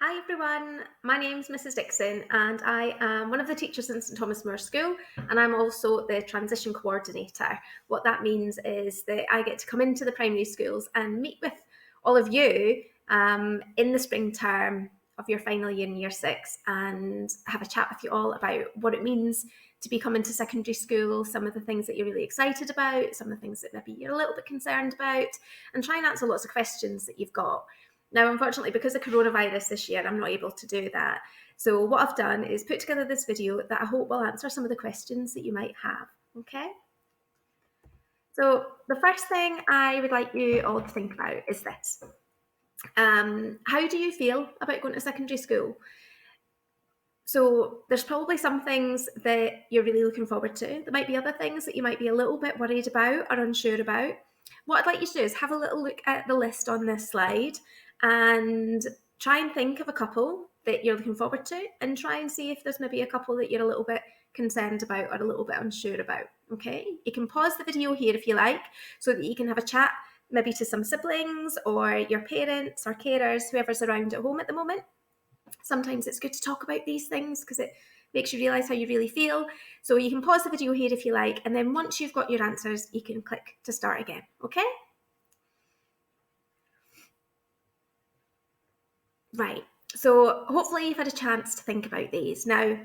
Hi everyone, my name's Mrs Dixon and I am one of the teachers in St Thomas More School, and I'm also the transition coordinator. What that means is that I get to come into the primary schools and meet with all of you in the spring term of your final year in year six and have a chat with you all about what it means to be coming to secondary school, some of the things that you're really excited about, some of the things that maybe you're a little bit concerned about, and try and answer lots of questions that you've got. Now, unfortunately, because of coronavirus this year, I'm not able to do that. So what I've done is put together this video that I hope will answer some of the questions that you might have, okay? So the first thing I would like you all to think about is this. How do you feel about going to secondary school? So there's probably some things that you're really looking forward to. There might be other things that you might be a little bit worried about or unsure about. What I'd like you to do is have a little look at the list on this slide and try and think of a couple that you're looking forward to and try and see if there's maybe a couple that you're a little bit concerned about or a little bit unsure about. Okay, you can pause the video here if you like so that you can have a chat maybe to some siblings or your parents or carers, whoever's around at home at the moment. Sometimes it's good to talk about these things because it makes you realise how you really feel. So you can pause the video here if you like, and then once you've got your answers, you can click to start again, okay? Right, so hopefully you've had a chance to think about these. Now,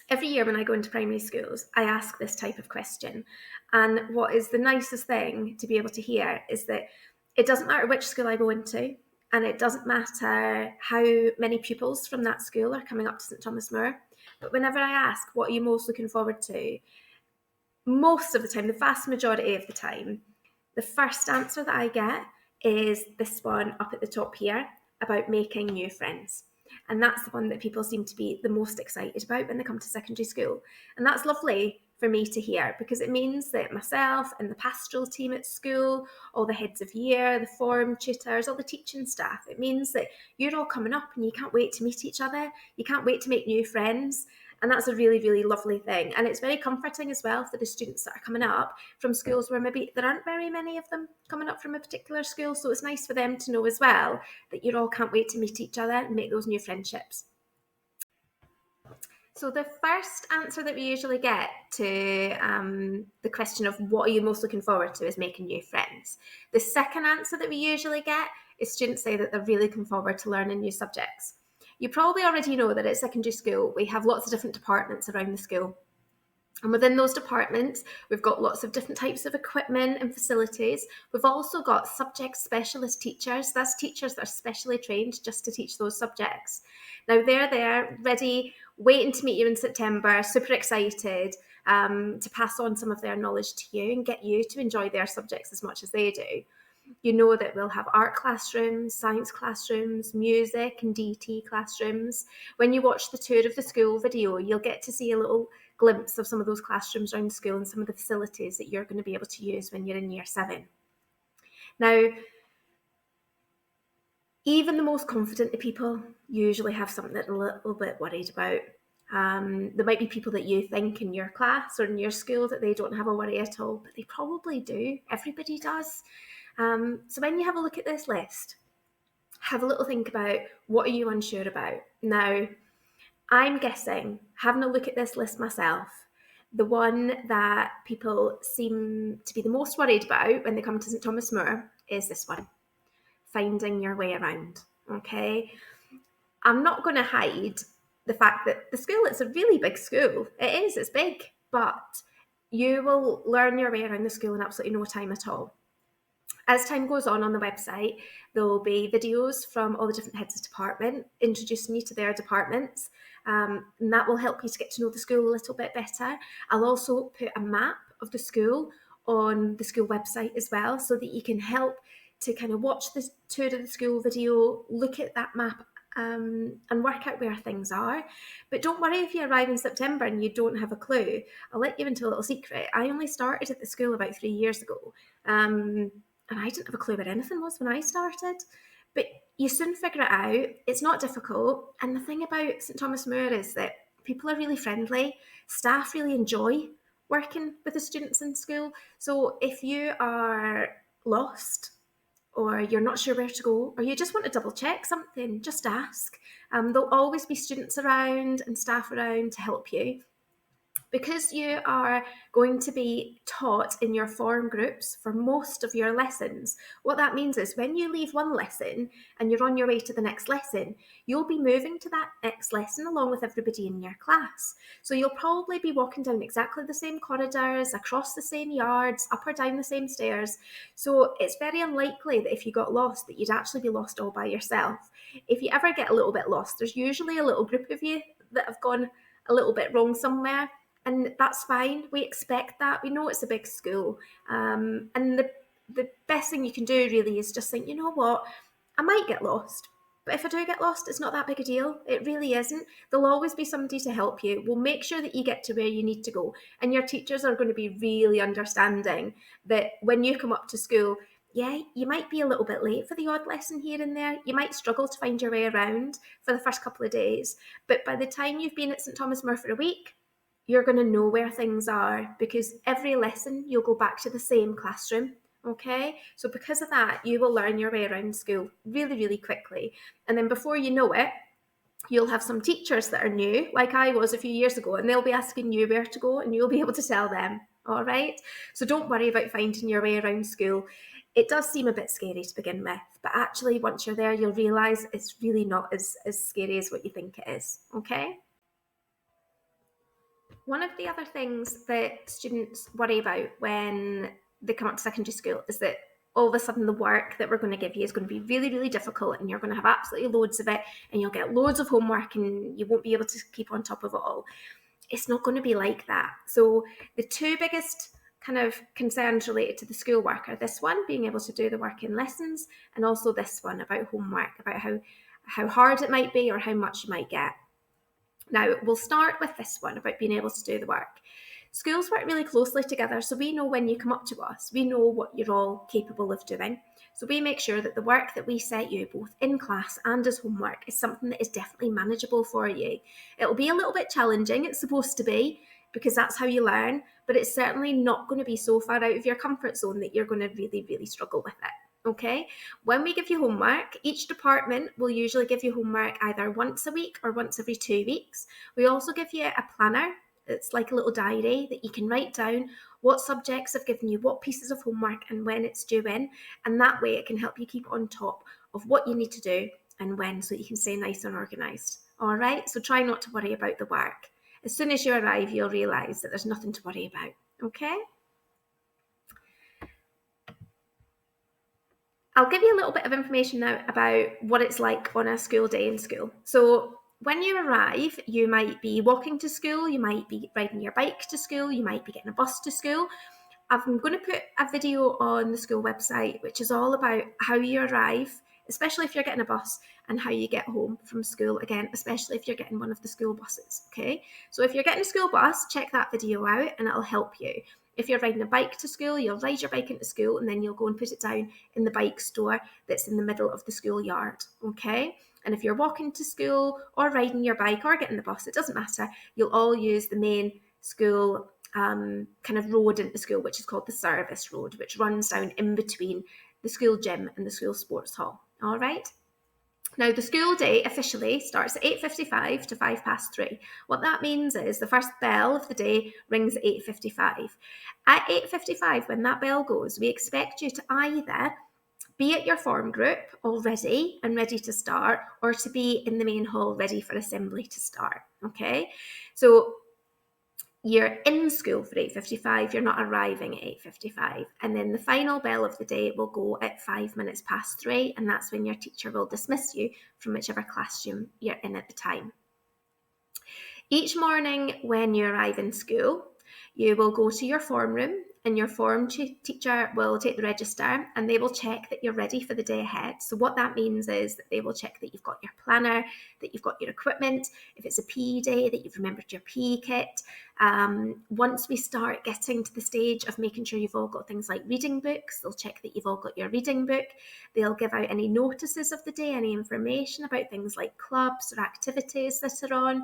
every year when I go into primary schools, I ask this type of question. And what is the nicest thing to be able to hear is that it doesn't matter which school I go into, and it doesn't matter how many pupils from that school are coming up to St Thomas More. But whenever I ask, what are you most looking forward to? Most of the time, the vast majority of the time, the first answer that I get is this one up at the top here about making new friends. And that's the one that people seem to be the most excited about when they come to secondary school. And that's lovely for me to hear because it means that myself and the pastoral team at school, all the heads of year, the form tutors, all the teaching staff, it means that you're all coming up and you can't wait to meet each other. You can't wait to make new friends. And that's a really, really lovely thing. And it's very comforting as well for the students that are coming up from schools where maybe there aren't very many of them coming up from a particular school. So it's nice for them to know as well that you all can't wait to meet each other and make those new friendships. So the first answer that we usually get to the question of what are you most looking forward to is making new friends. The second answer that we usually get is students say that they're really looking forward to learning new subjects. You probably already know that at secondary school, we have lots of different departments around the school. And within those departments, we've got lots of different types of equipment and facilities. We've also got subject specialist teachers. That's teachers that are specially trained just to teach those subjects. Now they're there, ready, waiting to meet you in September, super excited to pass on some of their knowledge to you and get you to enjoy their subjects as much as they do. You know that we'll have art classrooms, science classrooms, music and DT classrooms. When you watch the tour of the school video, you'll get to see a little glimpse of some of those classrooms around the school and some of the facilities that you're going to be able to use when you're in year 7. Now, even the most confident of people usually have something that they're a little bit worried about. There might be people that you think in your class or in your school that they don't have a worry at all, but they probably do. Everybody does. So when you have a look at this list, have a little think about what are you unsure about. Now, I'm guessing, having a look at this list myself, the one that people seem to be the most worried about when they come to St Thomas More is this one, finding your way around. Okay, I'm not going to hide the fact that the school, it's a really big school. It's big, but you will learn your way around the school in absolutely no time at all. As time goes on the website, there will be videos from all the different heads of department introducing you to their departments, and that will help you to get to know the school a little bit better. I'll also put a map of the school on the school website as well, so that you can help to kind of watch the tour of the school video, look at that map, and work out where things are. But don't worry if you arrive in September and you don't have a clue. I'll let you into a little secret. I only started at the school about 3 years ago. And I didn't have a clue where anything was when I started. But you soon figure it out. It's not difficult. And the thing about St Thomas More is that people are really friendly. Staff really enjoy working with the students in school. So if you are lost or you're not sure where to go, or you just want to double check something, just ask. There'll always be students around and staff around to help you. Because you are going to be taught in your form groups for most of your lessons, what that means is when you leave one lesson and you're on your way to the next lesson, you'll be moving to that next lesson along with everybody in your class. So you'll probably be walking down exactly the same corridors, across the same yards, up or down the same stairs. So it's very unlikely that if you got lost, that you'd actually be lost all by yourself. If you ever get a little bit lost, there's usually a little group of you that have gone a little bit wrong somewhere. And that's fine. We expect that. We know it's a big school. And the best thing you can do really is just think, you know what, I might get lost. But if I do get lost, it's not that big a deal. It really isn't. There'll always be somebody to help you. We'll make sure that you get to where you need to go. And your teachers are going to be really understanding that when you come up to school, yeah, you might be a little bit late for the odd lesson here and there. You might struggle to find your way around for the first couple of days. But by the time you've been at St Thomas More for a week, you're going to know where things are, because every lesson you'll go back to the same classroom. Okay, so because of that, you will learn your way around school really, really quickly. And then before you know it, you'll have some teachers that are new, like I was a few years ago, and they'll be asking you where to go and you'll be able to tell them. All right, so don't worry about finding your way around school. It does seem a bit scary to begin with, but actually once you're there, you'll realise it's really not as scary as what you think it is. Okay. One of the other things that students worry about when they come up to secondary school is that all of a sudden the work that we're going to give you is going to be really, really difficult, and you're going to have absolutely loads of it, and you'll get loads of homework and you won't be able to keep on top of it all. It's not going to be like that. So the two biggest kind of concerns related to the schoolwork are this one, being able to do the work in lessons, and also this one about homework, about how hard it might be or how much you might get. Now, we'll start with this one about being able to do the work. Schools work really closely together, so we know when you come up to us, we know what you're all capable of doing. So we make sure that the work that we set you, both in class and as homework, is something that is definitely manageable for you. It'll be a little bit challenging, it's supposed to be, because that's how you learn, but it's certainly not going to be so far out of your comfort zone that you're going to really, really struggle with it. Okay, when we give you homework, each department will usually give you homework either once a week or once every 2 weeks. We also give you a planner. It's like a little diary that you can write down what subjects have given you what pieces of homework and when it's due in, and that way it can help you keep on top of what you need to do and when, so you can stay nice and organised. All right, so try not to worry about the work. As soon as you arrive, you'll realise that there's nothing to worry about. Okay. I'll give you a little bit of information now about what it's like on a school day in school. So when you arrive, you might be walking to school, you might be riding your bike to school, you might be getting a bus to school. I'm going to put a video on the school website, which is all about how you arrive, especially if you're getting a bus, and how you get home from school, again, especially if you're getting one of the school buses, okay? So if you're getting a school bus, check that video out and it'll help you. If you're riding a bike to school, you'll ride your bike into school and then you'll go and put it down in the bike store that's in the middle of the schoolyard, okay? And if you're walking to school or riding your bike or getting the bus, it doesn't matter, you'll all use the main school kind of road into school, which is called the service road, which runs down in between the school gym and the school sports hall. All right. Now, the school day officially starts at 8:55 to 3:05. What that means is the first bell of the day rings at 8:55. At 8:55, when that bell goes, we expect you to either be at your form group already and ready to start, or to be in the main hall ready for assembly to start. Okay, so you're in school for 8:55, you're not arriving at 8:55. And then the final bell of the day will go at 3:05, and that's when your teacher will dismiss you from whichever classroom you're in at the time. Each morning when you arrive in school, you will go to your form room, and your form teacher will take the register and they will check that you're ready for the day ahead. So what that means is that they will check that you've got your planner, that you've got your equipment, if it's a PE day, that you've remembered your PE kit. Once we start getting to the stage of making sure you've all got things like reading books, they'll check that you've all got your reading book. They'll give out any notices of the day, any information about things like clubs or activities that are on.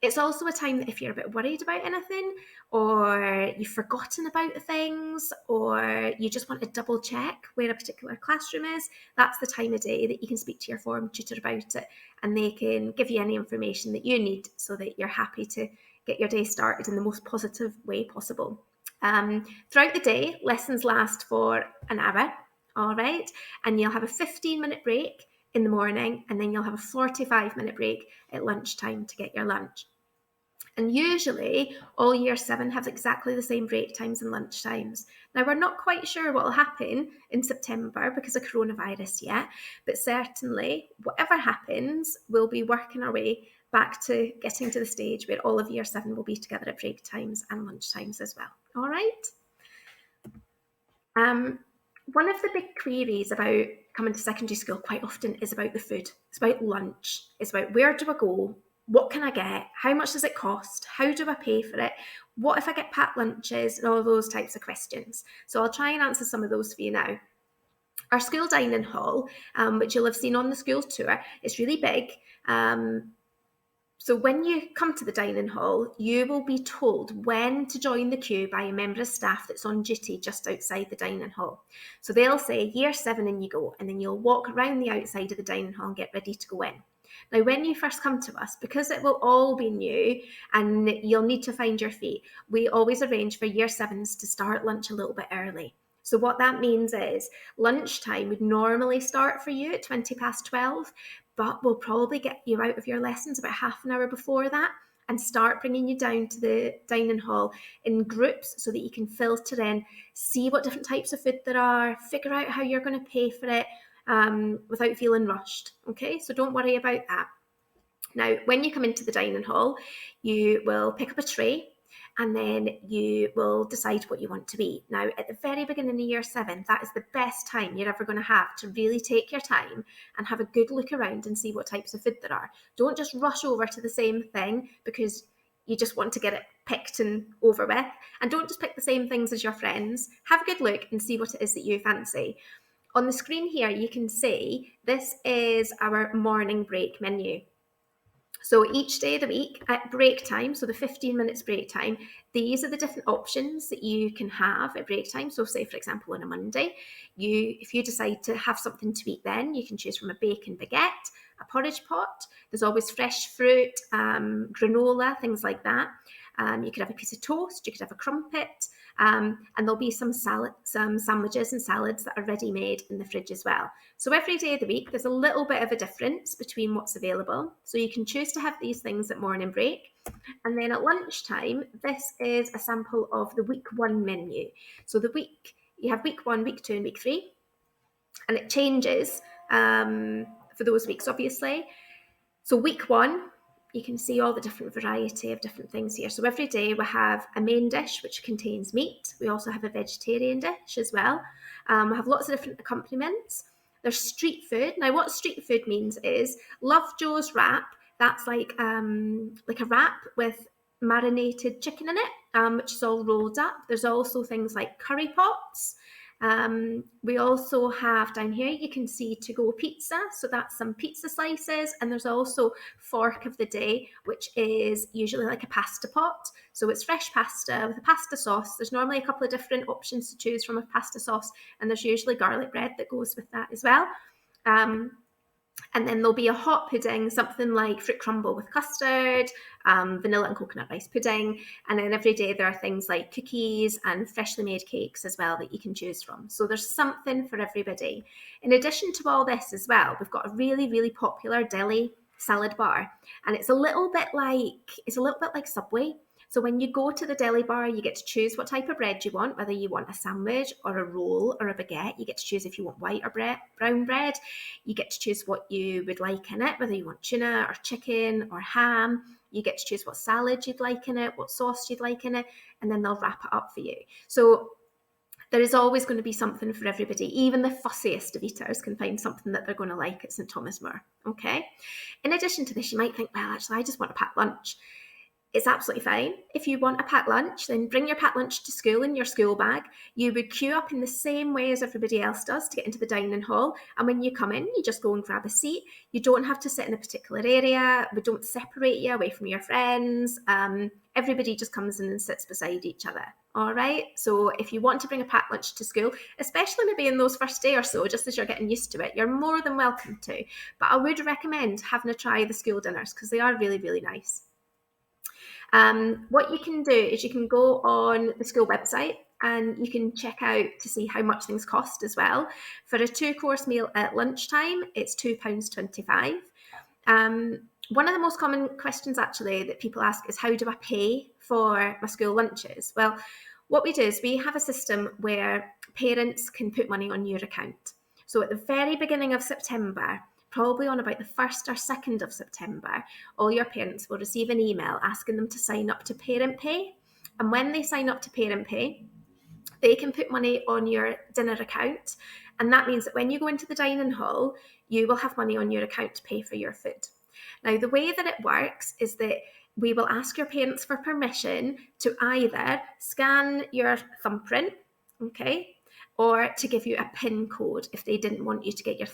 It's also a time that if you're a bit worried about anything, or you've forgotten about things, or you just want to double check where a particular classroom is, that's the time of day that you can speak to your form tutor about it, and they can give you any information that you need so that you're happy to get your day started in the most positive way possible. Throughout the day, lessons last for an hour, all right, and you'll have a 15-minute break in the morning, and then you'll have a 45-minute break at lunchtime to get your lunch. And usually all year 7 have exactly the same break times and lunch times. Now, we're not quite sure what will happen in September because of coronavirus yet, but certainly whatever happens, we'll be working our way back to getting to the stage where all of year 7 will be together at break times and lunch times as well. All right. One of the big queries about coming to secondary school quite often is about the food. It's about lunch. It's about, where do I go? What can I get? How much does it cost? How do I pay for it? What if I get packed lunches? And all those types of questions. So I'll try and answer some of those for you now. Our school dining hall, which you'll have seen on the school tour, is really big. So when you come to the dining hall, you will be told when to join the queue by a member of staff that's on duty just outside the dining hall. So they'll say, year 7 and you go, and then you'll walk around the outside of the dining hall and get ready to go in. Now, when you first come to us, because it will all be new and you'll need to find your feet, we always arrange for year 7s to start lunch a little bit early. So what that means is lunchtime would normally start for you at 12:20, but we'll probably get you out of your lessons about half an hour before that and start bringing you down to the dining hall in groups so that you can filter in, see what different types of food there are, figure out how you're going to pay for it without feeling rushed. Okay, so don't worry about that. Now, when you come into the dining hall, you will pick up a tray and then you will decide what you want to eat. Now, at the very beginning of year 7, that is the best time you're ever going to have to really take your time and have a good look around and see what types of food there are. Don't just rush over to the same thing because you just want to get it picked and over with. And don't just pick the same things as your friends. Have a good look and see what it is that you fancy. On the screen here, you can see this is our morning break menu. So each day of the week at break time, so the 15 minutes break time, these are the different options that you can have at break time. So say, for example, on a Monday, if you decide to have something to eat then, you can choose from a bacon baguette, a porridge pot. There's always fresh fruit, granola, things like that. You could have a piece of toast, you could have a crumpet, and there'll be some sandwiches and salads that are ready made in the fridge as well. So every day of the week, there's a little bit of a difference between what's available. So you can choose to have these things at morning break. And then at lunchtime, this is a sample of the week 1 menu. So you have week 1, week 2, and week 3. And it changes for those weeks, obviously. So week 1, you can see all the different variety of different things here. So every day we have a main dish, which contains meat. We also have a vegetarian dish as well. We have lots of different accompaniments. There's street food. Now, what street food means is Love Joe's wrap. That's like a wrap with marinated chicken in it, which is all rolled up. There's also things like curry pots. We also have down here, you can see to-go pizza. So that's some pizza slices. And there's also fork of the day, which is usually like a pasta pot. So it's fresh pasta with a pasta sauce. There's normally a couple of different options to choose from a pasta sauce. And there's usually garlic bread that goes with that as well. And then there'll be a hot pudding, something like fruit crumble with custard, vanilla and coconut rice pudding. And then every day there are things like cookies and freshly made cakes as well that you can choose from. So there's something for everybody. In addition to all this as well, we've got a really, really popular deli salad bar. And it's a little bit like Subway. So when you go to the deli bar, you get to choose what type of bread you want, whether you want a sandwich or a roll or a baguette. You get to choose if you want white or brown bread. You get to choose what you would like in it, whether you want tuna or chicken or ham. You get to choose what salad you'd like in it, what sauce you'd like in it, and then they'll wrap it up for you. So there is always going to be something for everybody. Even the fussiest of eaters can find something that they're going to like at St Thomas More, okay? In addition to this, you might think, well, actually, I just want a packed lunch. It's absolutely fine. If you want a packed lunch, then bring your packed lunch to school in your school bag. You would queue up in the same way as everybody else does to get into the dining hall. And when you come in, you just go and grab a seat. You don't have to sit in a particular area. We don't separate you away from your friends. Everybody just comes in and sits beside each other. All right. So if you want to bring a packed lunch to school, especially maybe in those first day or so, just as you're getting used to it, you're more than welcome to. But I would recommend having a try the school dinners because they are really, really nice. What you can do is you can go on the school website and you can check out to see how much things cost as well. For a 2-course meal at lunchtime, it's £2.25. One of the most common questions actually that people ask is, how do I pay for my school lunches? Well, what we do is we have a system where parents can put money on your account. So at the very beginning of September, probably on about the 1st or 2nd of September, all your parents will receive an email asking them to sign up to Parent Pay. And when they sign up to Parent Pay, they can put money on your dinner account. And that means that when you go into the dining hall, you will have money on your account to pay for your food. Now, the way that it works is that we will ask your parents for permission to either scan your thumbprint, okay, or to give you a PIN code if they didn't want you to get your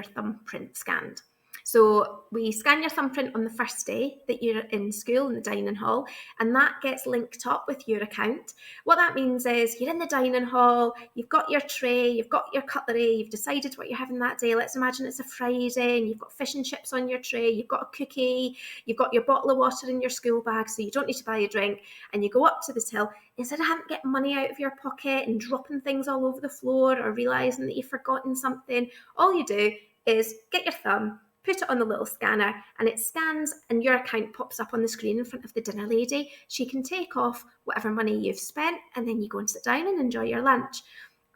thumbprint scanned. So we scan your thumbprint on the first day that you're in school in the dining hall, and that gets linked up with your account. What that means is you're in the dining hall, you've got your tray, you've got your cutlery, you've decided what you're having that day. Let's imagine it's a Friday and you've got fish and chips on your tray, you've got a cookie, you've got your bottle of water in your school bag, so you don't need to buy a drink, and you go up to the till. Instead of having to get money out of your pocket and dropping things all over the floor or realising that you've forgotten something, all you do is get your thumb, put it on the little scanner, and it scans and your account pops up on the screen in front of the dinner lady. She can take off whatever money you've spent, and then you go and sit down and enjoy your lunch.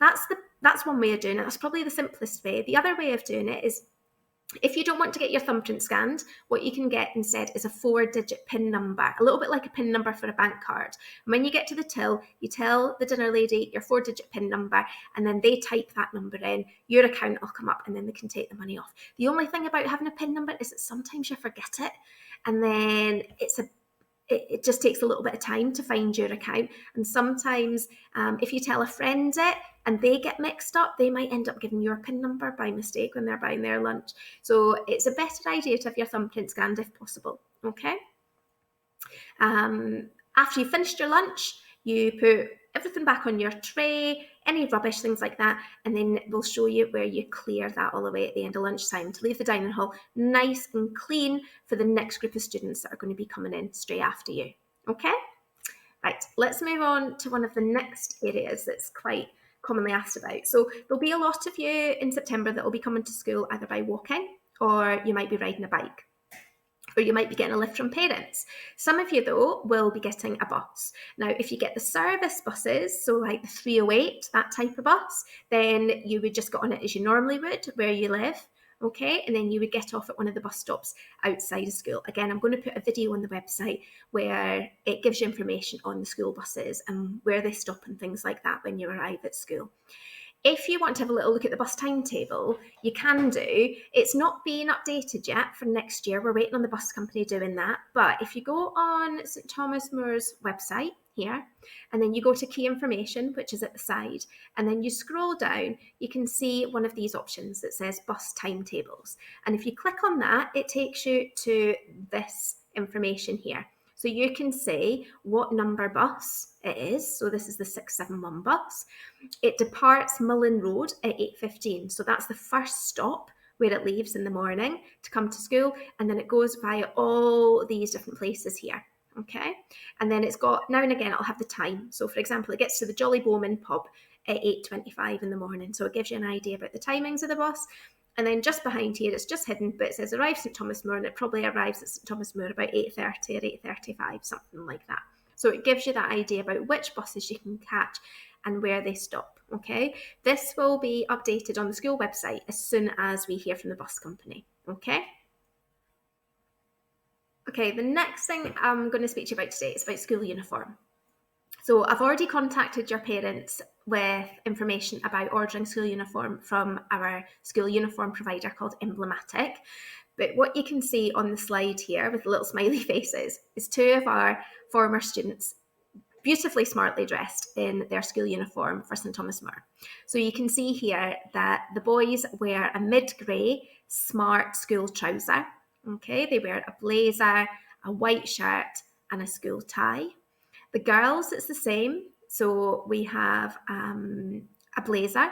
That's one way of doing it. That's probably the simplest way. The other way of doing it is, if you don't want to get your thumbprint scanned, what you can get instead is a 4-digit PIN number, a little bit like a PIN number for a bank card. And when you get to the till, you tell the dinner lady your 4-digit PIN number, and then they type that number in, your account will come up, and then they can take the money off. The only thing about having a PIN number is that sometimes you forget it, and then it just takes a little bit of time to find your account. And sometimes if you tell a friend it and they get mixed up, they might end up giving your PIN number by mistake when they're buying their lunch. So it's a better idea to have your thumbprint scanned if possible, okay? After you've finished your lunch, you put everything back on your tray, any rubbish, things like that, and then we'll show you where you clear that all away at the end of lunchtime to leave the dining hall nice and clean for the next group of students that are going to be coming in straight after you. Okay? Right, let's move on to one of the next areas that's quite commonly asked about. So there'll be a lot of you in September that will be coming to school either by walking, or you might be riding a bike, or you might be getting a lift from parents. Some of you, though, will be getting a bus. Now, if you get the service buses, so like the 308, that type of bus, then you would just get on it as you normally would where you live, okay? And then you would get off at one of the bus stops outside of school. Again, I'm going to put a video on the website where it gives you information on the school buses and where they stop and things like that when you arrive at school. If you want to have a little look at the bus timetable, you can do. It's not being updated yet for next year. We're waiting on the bus company doing that. But if you go on St Thomas More's website here, and then you go to key information, which is at the side, and then you scroll down, you can see one of these options that says bus timetables. And if you click on that, it takes you to this information here. So you can say what number bus it is. So this is the 671 bus. It departs Mullen Road at 8:15. So that's the first stop where it leaves in the morning to come to school. And then it goes via all these different places here. Okay. And then it's got, now and again, it'll have the time. So for example, it gets to the Jolly Bowman pub at 8:25 in the morning. So it gives you an idea about the timings of the bus. And then just behind here, it's just hidden, but it says arrive St Thomas More, and it probably arrives at St Thomas More about 8:30 or 8:35, something like that. So it gives you that idea about which buses you can catch and where they stop, okay? This will be updated on the school website as soon as we hear from the bus company, okay? Okay, the next thing I'm going to speak to you about today is about school uniform. So I've already contacted your parents with information about ordering school uniform from our school uniform provider called Emblematic. But what you can see on the slide here with the little smiley faces is two of our former students beautifully smartly dressed in their school uniform for St Thomas More. So you can see here that the boys wear a mid-grey smart school trouser. Okay, they wear a blazer, a white shirt and a school tie. The girls, it's the same. So we have a blazer,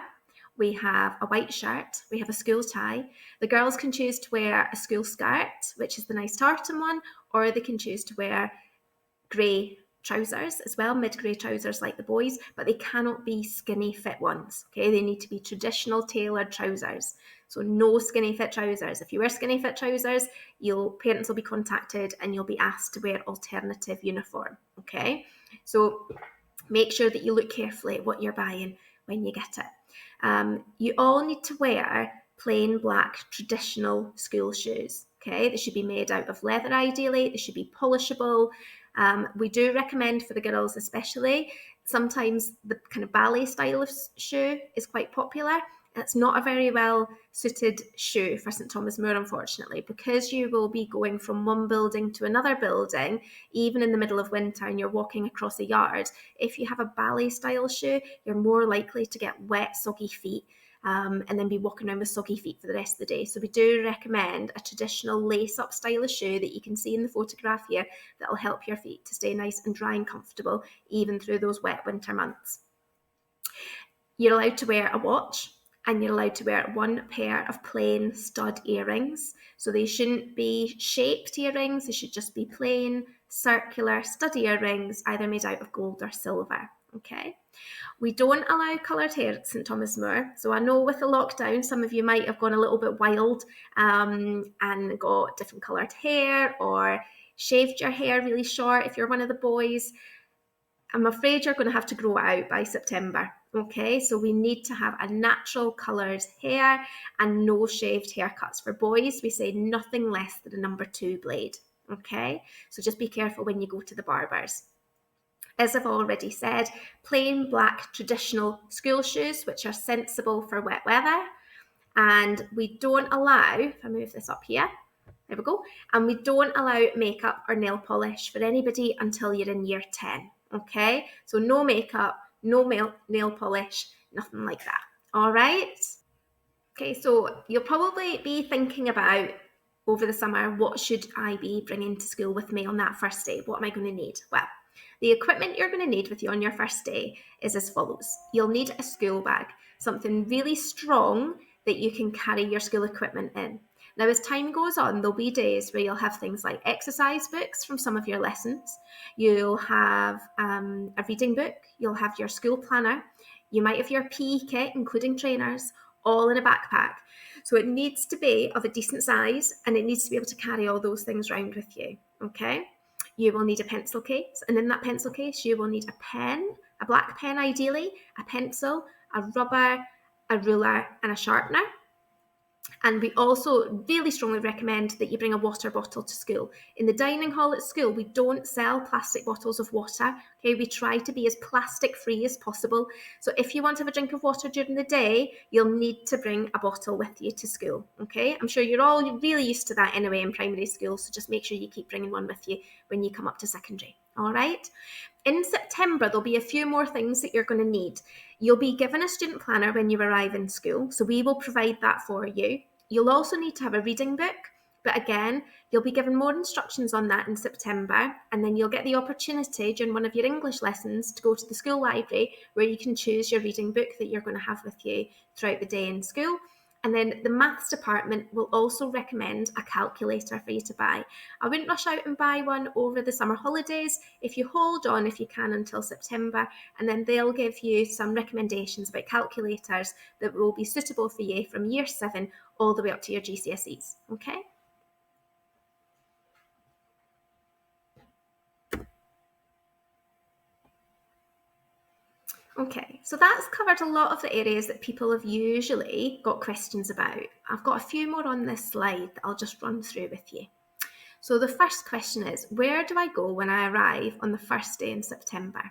we have a white shirt, we have a school tie. The girls can choose to wear a school skirt, which is the nice tartan one, or they can choose to wear grey trousers as well, mid-grey trousers like the boys, but they cannot be skinny fit ones. Okay, they need to be traditional tailored trousers. So no skinny fit trousers. If you wear skinny fit trousers, parents will be contacted and you'll be asked to wear alternative uniform. Okay, so make sure that you look carefully at what you're buying when you get it. You all need to wear plain black traditional school shoes. Okay, they should be made out of leather ideally, they should be polishable. We do recommend for the girls especially, sometimes the kind of ballet style of shoe is quite popular. It's not a very well suited shoe for St Thomas More, unfortunately, because you will be going from one building to another building, even in the middle of winter, and you're walking across a yard. If you have a ballet style shoe, you're more likely to get wet, soggy feet. And then be walking around with soggy feet for the rest of the day. So we do recommend a traditional lace-up style of shoe that you can see in the photograph here that will help your feet to stay nice and dry and comfortable even through those wet winter months. You're allowed to wear a watch and you're allowed to wear one pair of plain stud earrings. So they shouldn't be shaped earrings, they should just be plain circular stud earrings, either made out of gold or silver. Okay. We don't allow coloured hair at St Thomas More. So I know with the lockdown, some of you might have gone a little bit wild and got different coloured hair or shaved your hair really short if you're one of the boys. I'm afraid you're going to have to grow out by September. Okay, so we need to have a natural coloured hair and no shaved haircuts. For boys, we say nothing less than a number 2 blade. Okay, so just be careful when you go to the barbers. As I've already said, plain black traditional school shoes, which are sensible for wet weather. And we don't allow, if I move this up here, there we go, and we don't allow makeup or nail polish for anybody until you're in year 10, okay? So no makeup, no nail polish, nothing like that, all right? Okay, so you'll probably be thinking about over the summer, what should I be bringing to school with me on that first day? What am I going to need? Well, the equipment you're going to need with you on your first day is as follows. You'll need a school bag, something really strong that you can carry your school equipment in. Now, as time goes on, there'll be days where you'll have things like exercise books from some of your lessons. You'll have a reading book. You'll have your school planner. You might have your PE kit, including trainers, all in a backpack. So it needs to be of a decent size and it needs to be able to carry all those things around with you, okay? You will need a pencil case, and in that pencil case, you will need a pen, a black pen ideally, a pencil, a rubber, a ruler, and a sharpener. And we also really strongly recommend that you bring a water bottle to school. In the dining hall at school, we don't sell plastic bottles of water. Okay, we try to be as plastic free as possible. So if you want to have a drink of water during the day, you'll need to bring a bottle with you to school. Okay, I'm sure you're all really used to that anyway in primary school. So just make sure you keep bringing one with you when you come up to secondary. All right. In September, there'll be a few more things that you're going to need. You'll be given a student planner when you arrive in school, so we will provide that for you. You'll also need to have a reading book, but again, you'll be given more instructions on that in September, and then you'll get the opportunity during one of your English lessons to go to the school library where you can choose your reading book that you're going to have with you throughout the day in school. And then the maths department will also recommend a calculator for you to buy. I wouldn't rush out and buy one over the summer holidays. If you hold on, if you can, until September, and then they'll give you some recommendations about calculators that will be suitable for you from year 7 all the way up to your GCSEs, okay? Okay, so that's covered a lot of the areas that people have usually got questions about. I've got a few more on this slide that I'll just run through with you. So the first question is, where do I go when I arrive on the first day in September?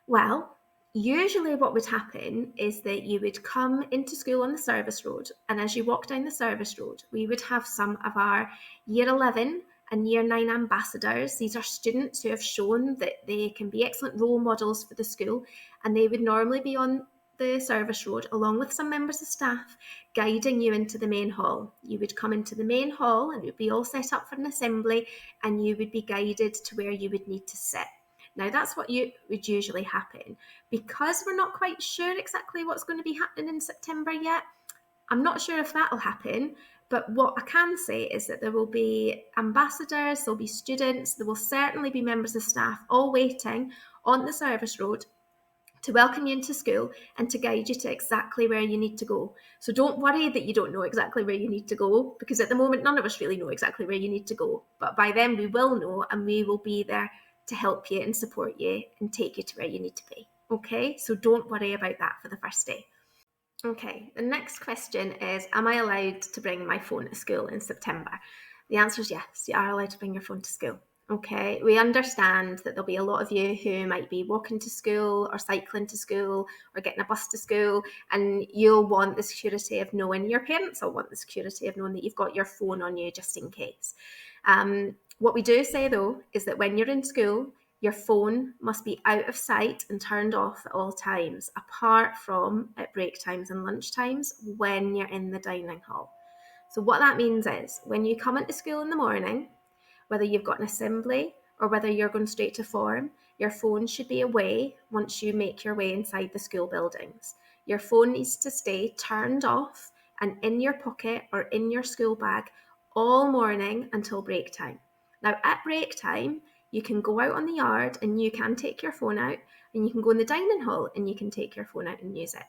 Well, Usually what would happen is that you would come into school on the service road, and as you walk down the service road, we would have some of our year 11 and year 9 ambassadors. These are students who have shown that they can be excellent role models for the school, and they would normally be on the service road along with some members of staff guiding you into the main hall. You would come into the main hall and it would be all set up for an assembly, and you would be guided to where you would need to sit. Now, that's what would usually happen. Because we're not quite sure exactly what's going to be happening in September yet, I'm not sure if that'll happen. But what I can say is that there will be ambassadors, there'll be students, there will certainly be members of staff all waiting on the service road to welcome you into school and to guide you to exactly where you need to go. So don't worry that you don't know exactly where you need to go, because at the moment, none of us really know exactly where you need to go. But by then we will know, and we will be there to help you and support you and take you to where you need to be. Okay, so don't worry about that for the first day. Okay, the next question is, am I allowed to bring my phone to school in September? The answer is yes, you are allowed to bring your phone to school. Okay, we understand that there'll be a lot of you who might be walking to school or cycling to school or getting a bus to school, and you'll want the security of knowing, your parents will want the security of knowing that you've got your phone on you just in case. What we do say though is that when you're in school, your phone must be out of sight and turned off at all times, apart from at break times and lunch times when you're in the dining hall. So what that means is, when you come into school in the morning, whether you've got an assembly or whether you're going straight to form, your phone should be away once you make your way inside the school buildings. Your phone needs to stay turned off and in your pocket or in your school bag all morning until break time. Now, at break time, you can go out on the yard and you can take your phone out, and you can go in the dining hall and you can take your phone out and use it.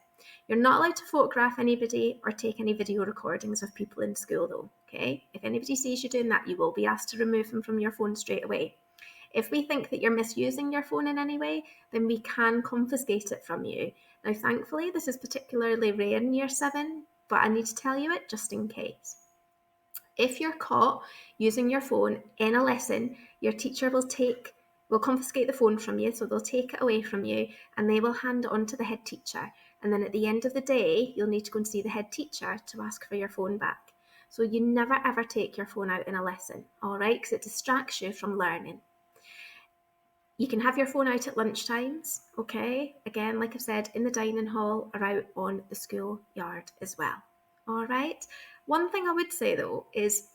You're not allowed to photograph anybody or take any video recordings of people in school though, okay? If anybody sees you doing that, you will be asked to remove them from your phone straight away. If we think that you're misusing your phone in any way, then we can confiscate it from you. Now, thankfully, this is particularly rare in year 7, but I need to tell you it just in case. If you're caught using your phone in a lesson, your teacher will confiscate the phone from you, so they'll take it away from you and they will hand it on to the head teacher. And then at the end of the day, you'll need to go and see the head teacher to ask for your phone back. So you never ever take your phone out in a lesson, all right? Because it distracts you from learning. You can have your phone out at lunch times, okay? Again, like I've said, in the dining hall or out on the school yard as well, all right? One thing I would say though is,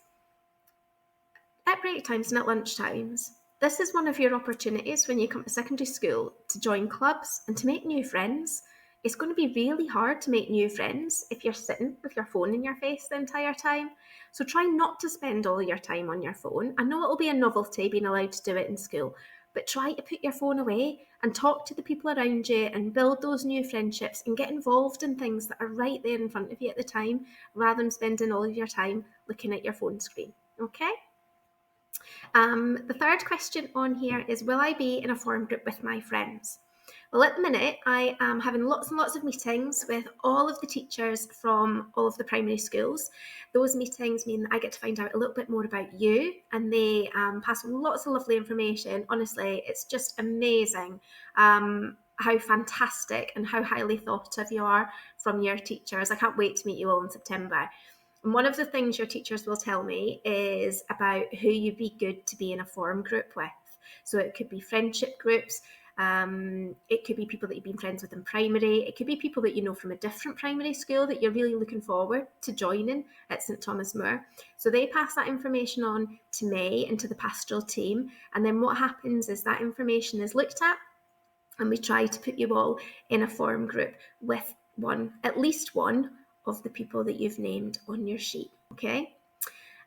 at break times and at lunch times, this is one of your opportunities when you come to secondary school to join clubs and to make new friends. It's going to be really hard to make new friends if you're sitting with your phone in your face the entire time. So try not to spend all your time on your phone. I know it'll be a novelty being allowed to do it in school, but try to put your phone away and talk to the people around you and build those new friendships and get involved in things that are right there in front of you at the time, rather than spending all of your time looking at your phone screen. Okay? The third question on here is, will I be in a forum group with my friends? Well, at the minute, I am having lots and lots of meetings with all of the teachers from all of the primary schools. Those meetings mean that I get to find out a little bit more about you, and they pass on lots of lovely information. Honestly, it's just amazing how fantastic and how highly thought of you are from your teachers. I can't wait to meet you all in September. And one of the things your teachers will tell me is about who you'd be good to be in a forum group with. So it could be friendship groups. It could be people that you've been friends with in primary. It could be people that you know from a different primary school that you're really looking forward to joining at St Thomas More. So they pass that information on to me and to the pastoral team. And then what happens is that information is looked at, and we try to put you all in a forum group with at least one of the people that you've named on your sheet, okay?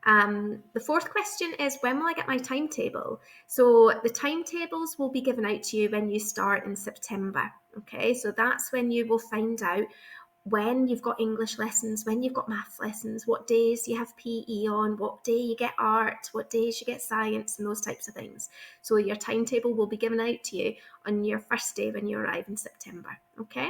The fourth question is, when will I get my timetable? So the timetables will be given out to you when you start in September, okay? So that's when you will find out when you've got English lessons, when you've got maths lessons, what days you have PE on, what day you get art, what days you get science, and those types of things. So your timetable will be given out to you on your first day when you arrive in September, okay?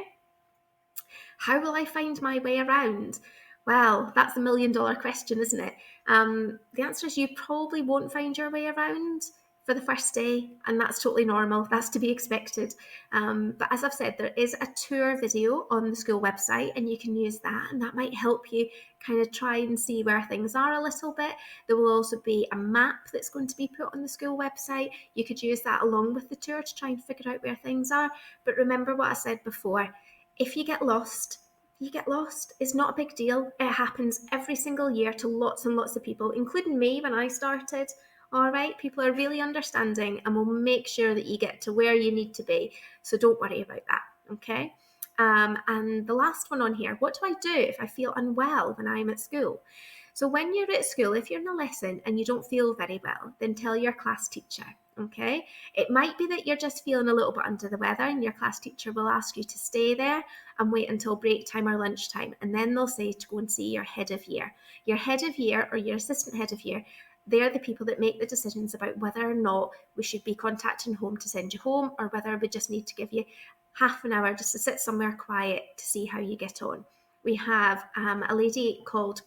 How will I find my way around? Well, that's the $1 million question, isn't it? The answer is, you probably won't find your way around for the first day, and that's totally normal. That's to be expected. But as I've said, there is a tour video on the school website, and you can use that, and that might help you kind of try and see where things are a little bit. There will also be a map that's going to be put on the school website. You could use that along with the tour to try and figure out where things are. But remember what I said before, if you get lost, you get lost. It's not a big deal. It happens every single year to lots and lots of people, including me when I started. All right, people are really understanding and will make sure that you get to where you need to be. So don't worry about that, okay? And the last one on here, what do I do if I feel unwell when I'm at school? So when you're at school, if you're in a lesson and you don't feel very well, then tell your class teacher, okay? It might be that you're just feeling a little bit under the weather, and your class teacher will ask you to stay there and wait until break time or lunchtime, and then they'll say to go and see your head of year. Your head of year or your assistant head of year, they're the people that make the decisions about whether or not we should be contacting home to send you home, or whether we just need to give you half an hour just to sit somewhere quiet to see how you get on. We have a lady called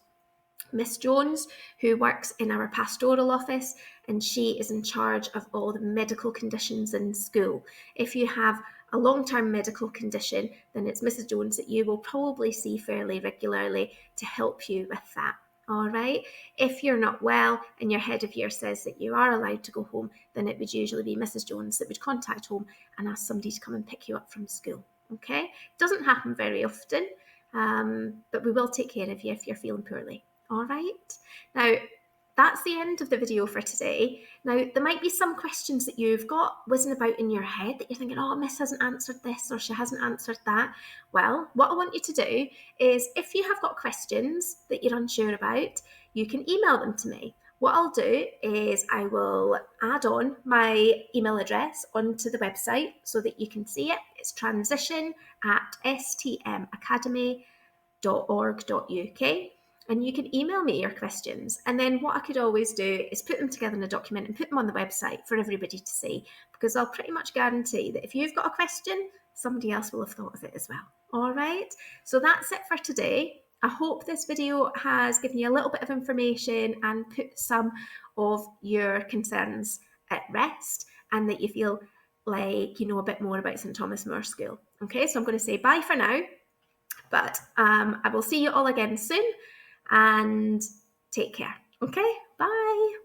Miss Jones, who works in our pastoral office, and she is in charge of all the medical conditions in school. If you have a long-term medical condition, then it's Mrs. Jones that you will probably see fairly regularly to help you with that. All right. If you're not well and your head of year says that you are allowed to go home, then it would usually be Mrs. Jones that would contact home and ask somebody to come and pick you up from school. Okay. It doesn't happen very often, but we will take care of you if you're feeling poorly. All right. Now, that's the end of the video for today. Now, there might be some questions that you've got whizzing about in your head that you're thinking, oh, Miss hasn't answered this or she hasn't answered that. Well, what I want you to do is, if you have got questions that you're unsure about, you can email them to me. What I'll do is I will add on my email address onto the website so that you can see it. It's transition@stmacademy.org.uk. And you can email me your questions. And then what I could always do is put them together in a document and put them on the website for everybody to see, because I'll pretty much guarantee that if you've got a question, somebody else will have thought of it as well. All right. So that's it for today. I hope this video has given you a little bit of information and put some of your concerns at rest, and that you feel like you know a bit more about St Thomas More School. Okay, so I'm going to say bye for now, but I will see you all again soon, and take care. Okay, bye.